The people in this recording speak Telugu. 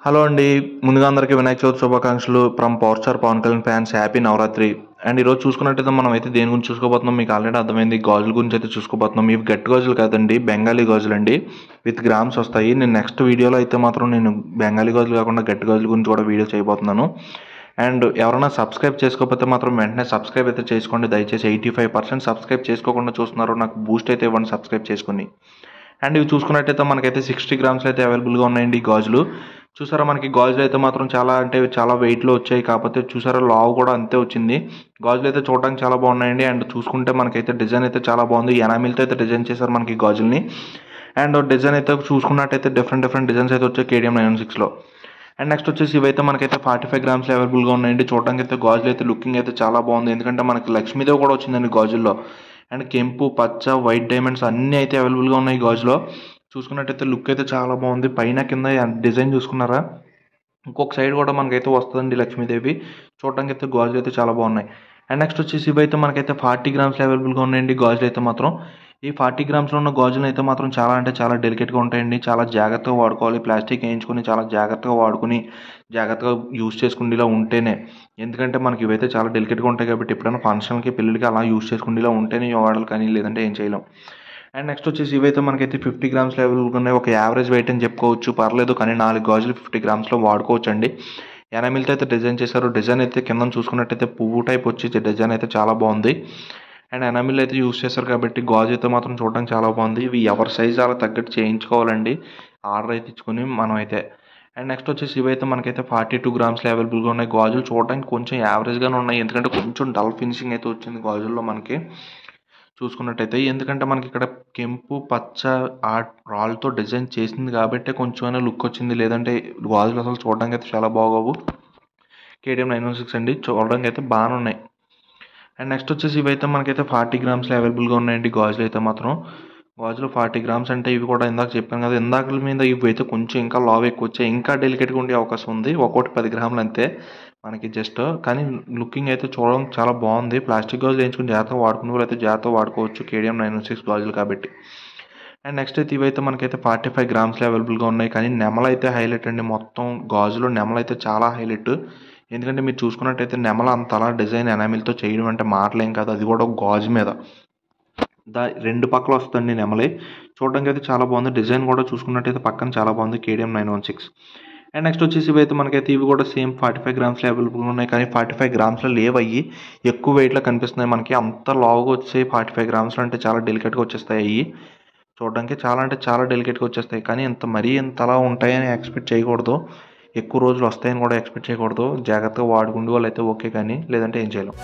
హలో అండి. ముందుగా అందరికీ వినాయక చవితి శుభాకాంక్షలు from power star Pawan Kalyan fans. Happy Navratri. And ఈరోజు చూసుకున్నట్టయితే మనం అయితే దేని గురించి చూసుకోబోతున్నాం మీకు ఆల్రెడీ అర్థమైంది. గాజుల గురించి అయితే చూసుకోబోతున్నాం. ఇవి గట్టి గాజులు కాదండి, బెంగాలీ గాజులు అండి. విత్ గ్రామ్స్ వస్తాయి. నేను నెక్స్ట్ వీడియోలో అయితే మాత్రం నేను బెంగాలీ గాజులు కాకుండా గట్టి గాజుల గురించి కూడా వీడియో చేయబోతున్నాను. అండ్ ఎవరైనా సబ్స్క్రైబ్ చేసుకోకపోతే మాత్రం వెంటనే సబ్స్క్రైబ్ అయితే చేసుకోండి. దయచేసి 85% సబ్స్క్రైబ్ చేసుకోకుండా చూస్తున్నారు. నాకు బూస్ట్ అయితే ఇవ్వండి సబ్స్క్రైబ్ చేసుకుని. అండ్ ఇవి చూసుకున్నట్టయితే మనకైతే 60 గ్రామ్స్లో అయితే అవైలబుల్గా ఉన్నాయండి ఈ గాజులు. చూసారా, మనకి గాజులు అయితే మాత్రం చాలా వెయిట్లో వచ్చాయి. కాకపోతే చూసారా, లావు కూడా అంతే వచ్చింది. గాజులు అయితే చూడడానికి చాలా బాగున్నాయండి. అండ్ చూసుకుంటే మనకైతే డిజైన్ అయితే చాలా బాగుంది. ఎనామిల్తో అయితే డిజైన్ చేశారు మనకి గాజుల్ని. అండ్ డిజైన్ అయితే చూసుకున్నట్టయితే డిఫరెంట్ డిజైన్స్ అయితే వచ్చాయి KTM 916లో. అండ్ నెక్స్ట్ వచ్చేసి ఇవైతే మనకైతే 45 గ్రామ్స్లో అవైలబుల్గా ఉన్నాయండి. చూడడానికి అయితే గాజులు అయితే లుకింగ్ అయితే చాలా బాగుంది. ఎందుకంటే మనకి లక్ష్మీదేవి కూడా వచ్చిందండి గాజుల్లో. అండ్ కెంపు, పచ్చ, వైట్ డైమండ్స్ అన్నీ అయితే అవైలబుల్గా ఉన్నాయి గాజులో. చూసుకున్నట్టయితే లుక్ అయితే చాలా బాగుంది. పైన కింద డిజైన్ చూసుకున్నారా, ఇంకొక సైడ్ కూడా మనకైతే వస్తుందండి లక్ష్మీదేవి. చూడడానికి అయితే గాజులు అయితే చాలా బాగున్నాయి. అండ్ నెక్స్ట్ వచ్చేసి ఇవైతే మనకైతే 40 గ్రామ్స్లో అవైలబుల్గా ఉన్నాయండి గాజులు అయితే మాత్రం. ఈ 40 గ్రామ్స్లో ఉన్న గాజులు అయితే మాత్రం చాలా డెలికేట్గా ఉంటాయండి. చాలా జాగ్రత్తగా వాడుకోవాలి. ప్లాస్టిక్ వేయించుకొని చాలా జాగ్రత్తగా వాడుకుని జాగ్రత్తగా యూజ్ చేసుకునేలా ఉంటేనే. ఎందుకంటే మనకి ఇవైతే చాలా డెలికేట్గా ఉంటాయి కాబట్టి ఎప్పుడైనా ఫంక్షన్కి, పెళ్ళిళ్ళకి అలా యూజ్ చేసుకునేలా ఉంటేనే వాడాలి, కానీ లేదంటే ఏం చేయలేం. అండ్ నెక్స్ట్ వచ్చేసి ఇవైతే మనకైతే 50 గ్రామ్స్లో అవైలబుల్గా ఉన్నాయి. ఒక యావరేజ్ వెయిట్ అని చెప్పుకోవచ్చు, పర్లేదు. కానీ 4 గాజులు 50 గ్రామ్స్లో వాడుకోవచ్చు అండి. ఎనామిల్తో అయితే డిజైన్ చేశారు. డిజైన్ అయితే కింద చూసుకున్నట్టయితే పువ్వు టైప్ వచ్చి డిజైన్ అయితే చాలా బాగుంది. అండ్ ఎనామిల్ అయితే యూస్ చేశారు కాబట్టి గాజు అయితే మాత్రం చూడడానికి చాలా బాగుంది. ఇవి ఎవరి సైజ్ అలా తగ్గట్టు చేయించుకోవాలండి, ఆర్డర్ అయితే ఇచ్చుకొని మనం అయితే. అండ్ నెక్స్ట్ వచ్చేసి ఇవైతే మనకైతే 42 గ్రామ్స్లో అవైలబుల్గా ఉన్నాయి. గాజులు చూడడానికి కొంచెం యావరేజ్గానే ఉన్నాయి. ఎందుకంటే కొంచెం డల్ ఫినిషింగ్ అయితే వచ్చింది గాజుల్లో మనకి చూసుకున్నట్టయితే. ఎందుకంటే మనకి ఇక్కడ కెంపు, పచ్చ రాళ్ళతో డిజైన్ చేసింది కాబట్టి కొంచెమైనా లుక్ వచ్చింది. లేదంటే గాజులు అసలు చూడడానికి అయితే చాలా బాగోవు. KTM 916 అండి, చూడడానికి అయితే బాగానే ఉన్నాయి. అండ్ నెక్స్ట్ వచ్చేసి ఇవైతే మనకైతే 40 గ్రామ్స్లో అవైలబుల్గా ఉన్నాయండి గాజులు అయితే మాత్రం. గాజులు 40 గ్రామ్స్ అంటే ఇవి కూడా ఇందాక చెప్పాను కదా, ఇందాక మీద ఇవి అయితే కొంచెం ఇంకా లావ్ ఎక్కువ వచ్చాయి. ఇంకా డెలికేట్గా ఉండే అవకాశం ఉంది. ఒక్కోటి 10 గ్రాములు అంతే మనకి జస్ట్. కానీ లుకింగ్ అయితే చూడడం చాలా బాగుంది. ప్లాస్టిక్ గాజులు వేయించుకుని జాగ్రత్తగా వాడుకునే వాళ్ళు అయితే జాగ్రత్తగా వాడుకోవచ్చు KTM 916 గాజులు కాబట్టి. అండ్ నెక్స్ట్ అయితే ఇవైతే మనకైతే 45 గ్రామ్స్లో అవైలబుల్గా ఉన్నాయి. కానీ నెమలు అయితే హైలైట్ అండి. మొత్తం గాజులో నెమలు అయితే చాలా హైలైట్. ఎందుకంటే మీరు చూసుకున్నట్టయితే నెమల అంతలా డిజైన్ ఎనామిల్తో చేయడం అంటే మాటలేం కాదు. అది కూడా గాజు మీద రెండు పక్కల వస్తుందండి నెమలి. చూడడానికి అయితే చాలా బాగుంది. డిజైన్ కూడా చూసుకున్నట్టయితే పక్కన చాలా బాగుంది KTM 916. అండ్ నెక్స్ట్ వచ్చేసి ఇవైతే మనకైతే ఇవి కూడా సేమ్ 45 గ్రామ్స్లో అవైలబుల్గా ఉన్నాయి. కానీ 45 గ్రామ్స్లో లేవయ్యి, ఎక్కువ వెయిట్లో కనిపిస్తున్నాయి మనకి. అంత లావుగా వచ్చాయి 45 గ్రామ్స్లో అంటే చాలా డెలికేట్గా వచ్చేస్తాయి అవి. చూడడానికి చాలా డెలికేట్గా వచ్చేస్తాయి. కానీ ఇంతలా ఉంటాయని ఎక్స్పెక్ట్ చేయకూడదు. ఎక్కువ రోజులు వస్తాయని కూడా ఎక్స్పెక్ట్ చేయకూడదు. జాగ్రత్తగా వాడుకుండే వాళ్ళు అయితే ఓకే, కానీ లేదంటే ఏం చేయలేం.